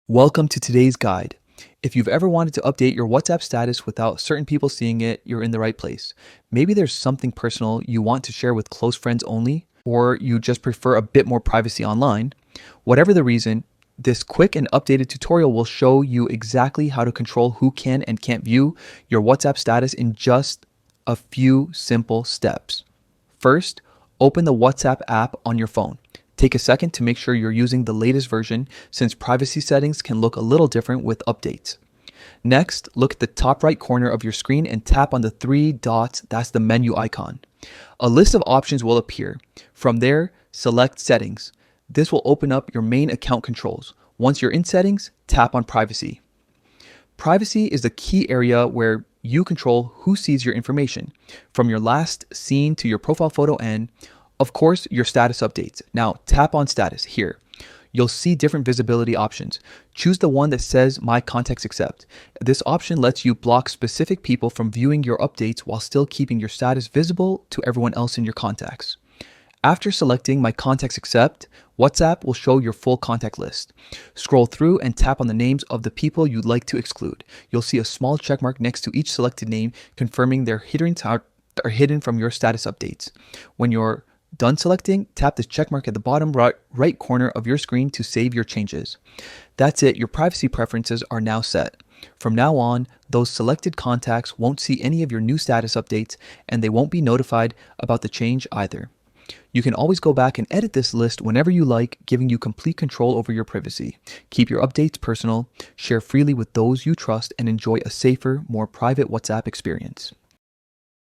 Welcome to today's guide. If you've ever wanted to update your WhatsApp status without certain people seeing it, you're in the right place. Maybe there's something personal you want to share with close friends only, or you just prefer a bit more privacy online. Whatever the reason, this quick and updated tutorial will show you exactly how to control who can and can't view your WhatsApp status in just a few simple steps. First, open the WhatsApp app on your phone. Take a second to make sure you're using the latest version, since privacy settings can look a little different with updates. Next, look at the top right corner of your screen and tap on the three dots. That's the menu icon. A list of options will appear. From there, select Settings. This will open up your main account controls. Once you're in Settings, tap on Privacy. Privacy is the key area where you control who sees your information, from your last seen to your profile photo and, of course, your status updates. Now tap on Status here. You'll see different visibility options. Choose the one that says My Contacts Accept. This option lets you block specific people from viewing your updates while still keeping your status visible to everyone else in your contacts. After selecting My Contacts Accept, WhatsApp will show your full contact list. Scroll through and tap on the names of the people you'd like to exclude. You'll see a small checkmark next to each selected name, confirming they're hidden from your status updates. When you're done selecting, tap the checkmark at the bottom right corner of your screen to save your changes. That's it, your privacy preferences are now set. From now on, those selected contacts won't see any of your new status updates, and they won't be notified about the change either. You can always go back and edit this list whenever you like, giving you complete control over your privacy. Keep your updates personal, share freely with those you trust, and enjoy a safer, more private WhatsApp experience.